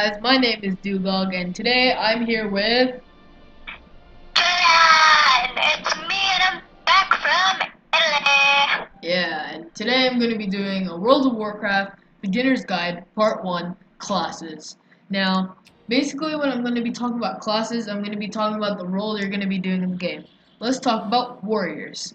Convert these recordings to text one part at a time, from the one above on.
guys, my name is Dugog and today I'm here with... It's me and I'm back from Italy. Yeah, and today I'm going to be doing a World of Warcraft Beginner's Guide Part 1 Classes. Now, basically when I'm going to be talking about classes, I'm going to be talking about the role you're going to be doing in the game. Let's talk about warriors.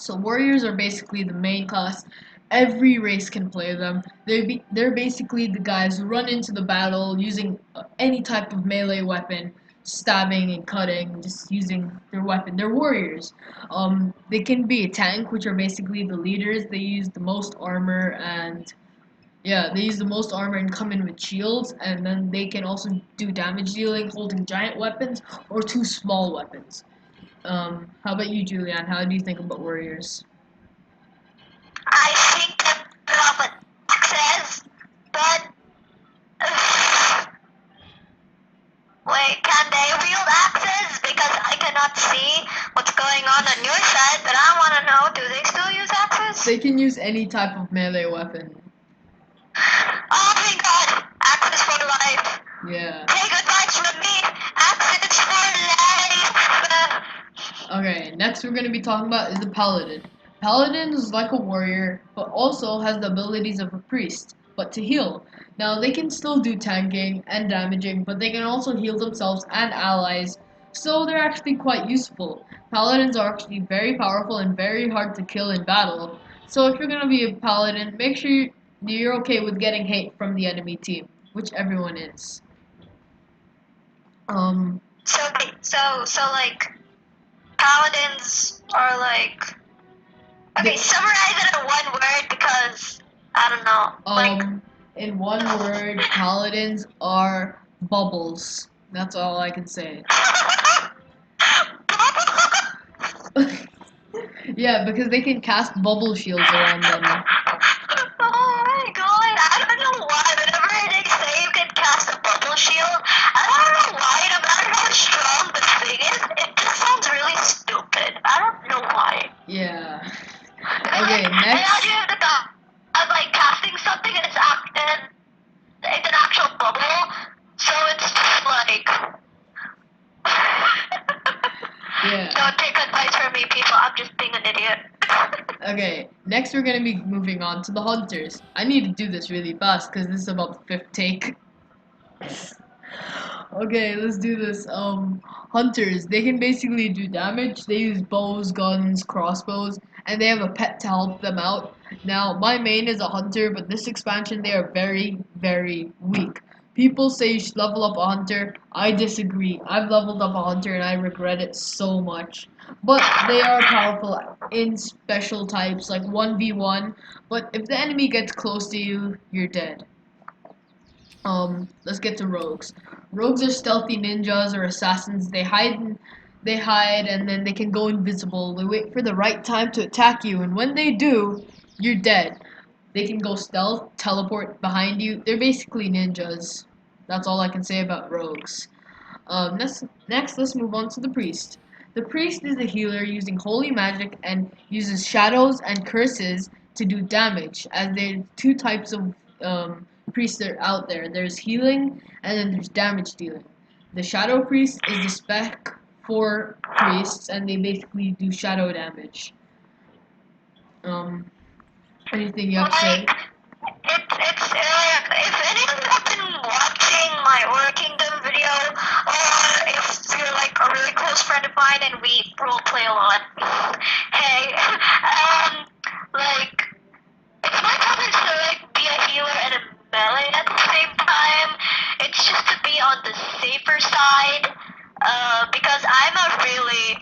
So warriors are basically the main class. Every race can play them. They're basically the guys who run into the battle using any type of melee weapon, stabbing and cutting, just using their weapon. They're warriors. They can be a tank, which are basically the leaders. They use the most armor and yeah, they use the most armor and come in with shields, and then they can also do damage dealing, holding giant weapons or two small weapons. How about you, Julian? How do you think about warriors? I think that what says, but wait, can they wield axes? Because I cannot see what's going on your side, but I want to know, do they still use axes? They can use any type of melee weapon. Oh my god, axes for life. Yeah. Take advice from me, axes for life. Okay, next we're going to be talking about is the paladin. Paladin is like a warrior, but also has the abilities of a priest, but to heal. Now, they can still do tanking and damaging, but they can also heal themselves and allies, so they're actually quite useful. Paladins are actually very powerful and very hard to kill in battle, so if you're going to be a paladin, make sure you're okay with getting hate from the enemy team, which everyone is. So like, paladins are like, okay, summarize it in one word because I don't know. In one word, paladins are bubbles. That's all I can say. Yeah, because they can cast bubble shields around them. Oh my god, I don't know why. Whenever they say you can cast a bubble shield, I don't know why. No matter how strong the thing is, it just sounds really stupid. I don't know why. Yeah. And Okay, like, and now next. you have the thought of like casting something and it's an actual bubble, so it's just like. Yeah. Don't take advice from me, people. I'm just being an idiot. Okay, next we're gonna be moving on to the hunters. I need to do this really fast because this is about the fifth take. Okay, let's do this. Hunters, they can basically do damage. They use bows, guns, crossbows, and they have a pet to help them out. Now, my main is a hunter, but this expansion they are very, very weak. People say you should level up a hunter. I disagree. I've leveled up a hunter and I regret it so much. But they are powerful in special types like 1v1. But if the enemy gets close to you, you're dead. Let's get to rogues. Rogues are stealthy ninjas or assassins. They hide and then they can go invisible. They wait for the right time to attack you, and when they do, you're dead. They can go stealth, teleport behind you. They're basically ninjas. That's all I can say about rogues. Next, let's move on to the priest. The priest is a healer using holy magic and uses shadows and curses to do damage. As there are two types of priests that are out there. There's healing and then there's damage dealing. The shadow priest is the spec for priests, and they basically do shadow damage. Um, anything you have to say? It's like, if anyone has been watching my Aura Kingdom video, or if you're like a really close friend of mine and we role play a lot, hey, like, it's my preference to like be a healer and a melee at the same time. It's just to be on the safer side, because I'm a really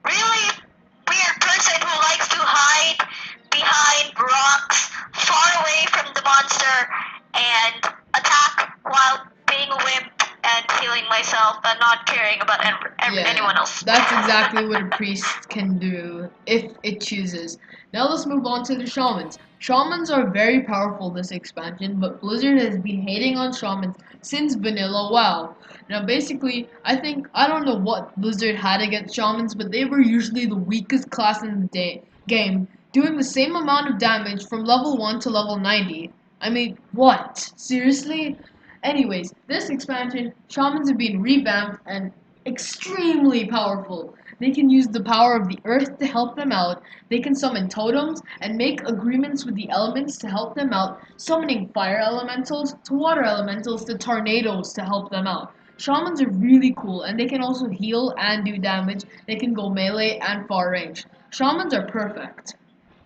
weird person who likes to hide behind rocks, far away from the monster, and attack while being a wimp and healing myself and not caring about anyone else. That's exactly what a priest can do if it chooses. Now let's move on to the shamans. Shamans are very powerful this expansion, but Blizzard has been hating on shamans since vanilla WoW. Now basically, I don't know what Blizzard had against shamans, but they were usually the weakest class in the game, doing the same amount of damage from level 1 to level 90. I mean, what? Seriously? Anyways, this expansion, shamans have been revamped and extremely powerful. They can use the power of the earth to help them out. They can summon totems and make agreements with the elements to help them out, summoning fire elementals to water elementals to tornadoes to help them out. Shamans are really cool and they can also heal and do damage. They can go melee and far range. Shamans are perfect.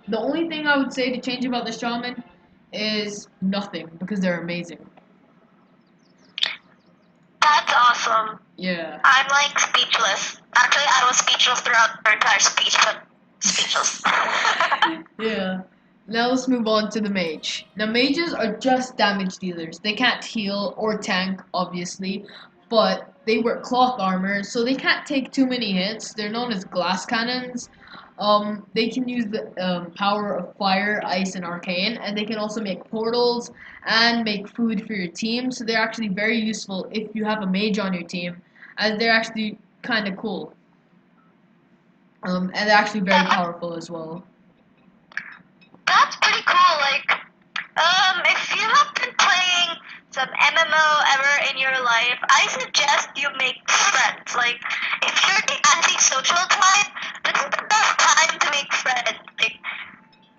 The only thing I would say to change about the shaman is nothing because they're amazing. That's awesome. Yeah. I'm like speechless. Actually, I was speechless throughout the entire speech, but speechless. Yeah. Now let's move on to the mage. Now mages are just damage dealers. They can't heal or tank, obviously, but they wear cloth armor, so they can't take too many hits. They're known as glass cannons. They can use the power of fire, ice, and arcane, and they can also make portals and make food for your team. So they're actually very useful if you have a mage on your team, as they're actually kind of cool. And they're actually very That, powerful as well. that's pretty cool. Like, if you have been playing some MMO ever in your life, I suggest you make friends. Like, if you're the anti-social type, this is the best time to make friends.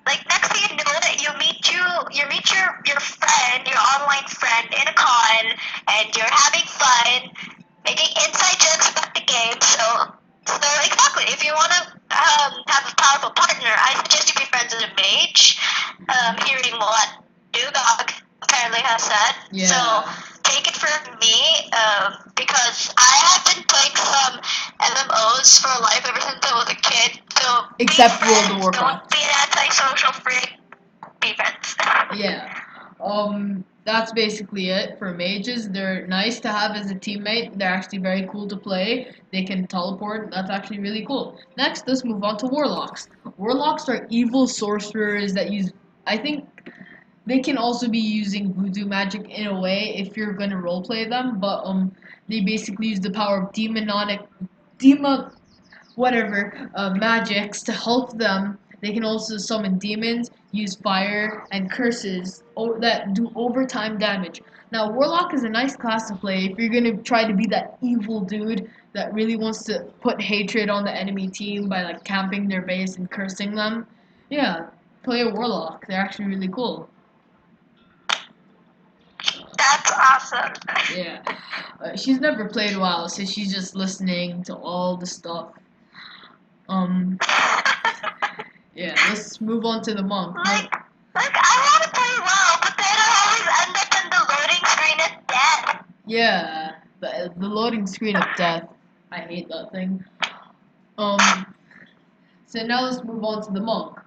Like next thing you know that you meet your friend, your online friend in a con, and you're having fun, making inside jokes about the game. So exactly, if you want to have a powerful partner, I suggest you be friends with a mage. Hearing what Dugog apparently has said. So Yeah. take it from me, because I have been playing some MMOs for life ever since I was a kid. So be Except World of friends. Don't Warcraft. be an antisocial freak. Be friends. Yeah. That's basically it for mages. They're nice to have as a teammate. They're actually very cool to play. They can teleport. That's actually really cool. Next, let's move on to warlocks. Warlocks are evil sorcerers that use. I think they can also be using voodoo magic in a way if you're gonna roleplay them, but they basically use the power of demon, whatever, magics to help them. They can also summon demons, use fire, and curses that do overtime damage. Now, Warlock is a nice class to play if you're gonna try to be that evil dude that really wants to put hatred on the enemy team by like camping their base and cursing them. Yeah, play a Warlock. They're actually really cool. That's awesome. Yeah. She's never played WoW, so she's just listening to all the stuff. Um, yeah, let's move on to the monk. Like I want to play WoW, but then I always end up in the loading screen at death. Yeah, the loading screen of death. I hate that thing. Um, so now let's move on to the monk.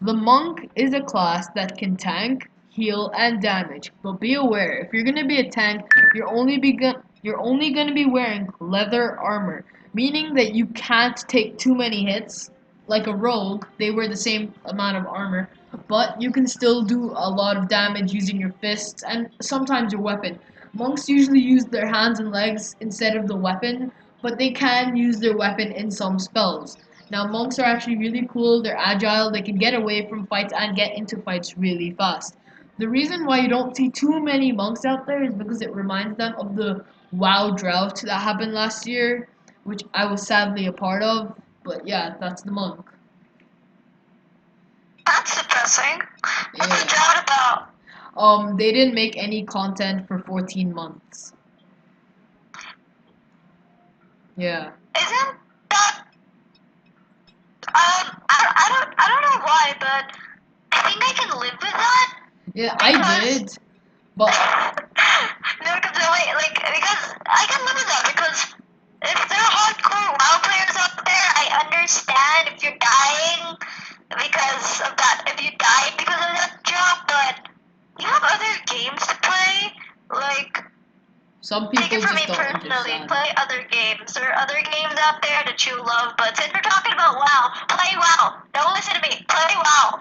The monk is a class that can tank, heal, and damage. But be aware, if you're gonna be a tank, you're only gonna be wearing leather armor, meaning that you can't take too many hits. Like a rogue, they wear the same amount of armor, but you can still do a lot of damage using your fists and sometimes your weapon. Monks usually use their hands and legs instead of the weapon, but they can use their weapon in some spells. Now, monks are actually really cool, they're agile, they can get away from fights and get into fights really fast. The reason why you don't see too many monks out there is because it reminds them of the WoW drought that happened last year, which I was sadly a part of. But yeah, that's the monk. That's depressing. What's the Yeah. drought about? They didn't make any content for 14 months. Yeah. Isn't that I don't know why, but I think I can live with that Yeah, I because did. But no, because wait, like because I can live with that because if there are hardcore WoW players out there, I understand if you're dying because of that. If you died because of that job, but you have other games to play. Like, some take people it from just me don't personally, understand. play other games. There are other games out there that you love, but since we're talking about WoW, play WoW. Don't listen to me. Play WoW.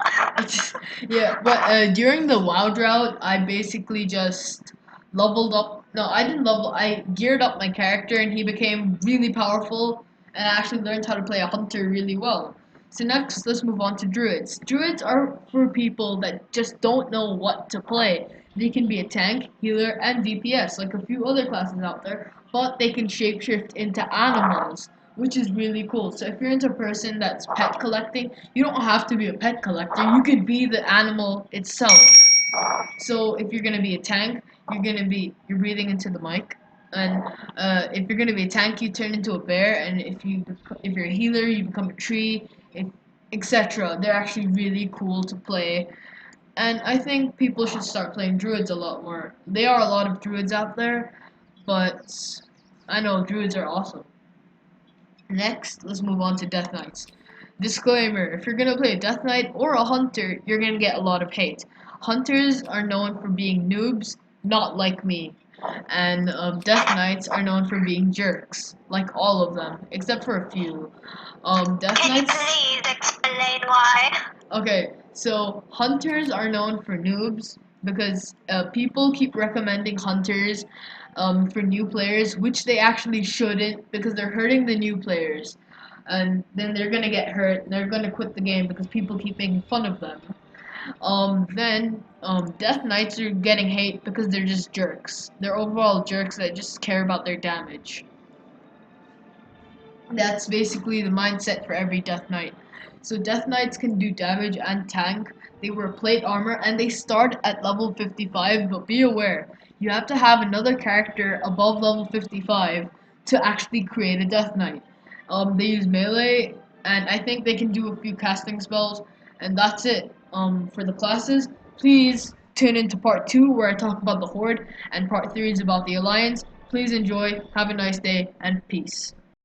Yeah, but during the WoW drought, I basically just leveled up. No, I didn't level. I geared up my character, and he became really powerful. And I actually learned how to play a hunter really well. So next, let's move on to druids. Druids are for people that just don't know what to play. They can be a tank, healer, and DPS, like a few other classes out there, but they can shapeshift into animals, which is really cool. So if you're into a person that's pet collecting, you don't have to be a pet collector. You could be the animal itself. So if you're gonna be a tank, you're breathing into the mic, and if you're gonna be a tank, you turn into a bear, and if you're a healer, you become a tree, etc. They're actually really cool to play, and I think people should start playing druids a lot more. There are a lot of druids out there, but I know druids are awesome. Next, let's move on to Death Knights. Disclaimer, if you're gonna play a Death Knight or a Hunter, you're gonna get a lot of hate. Hunters are known for being noobs, not like me. And Death Knights are known for being jerks, like all of them, except for a few. Death Can you Knights. please explain why? Okay, so hunters are known for noobs because people keep recommending hunters for new players, which they actually shouldn't because they're hurting the new players. And then they're gonna get hurt. They're gonna quit the game because people keep making fun of them. Death Knights are getting hate because they're just jerks. They're overall jerks that just care about their damage. That's basically the mindset for every Death Knight. So Death Knights can do damage and tank. They wear plate armor and they start at level 55, but be aware, you have to have another character above level 55 to actually create a Death Knight. They use melee, and I think they can do a few casting spells, and that's it. For the classes, please tune into part 2 where I talk about the Horde, and part 3 is about the Alliance. Please enjoy, have a nice day, and peace.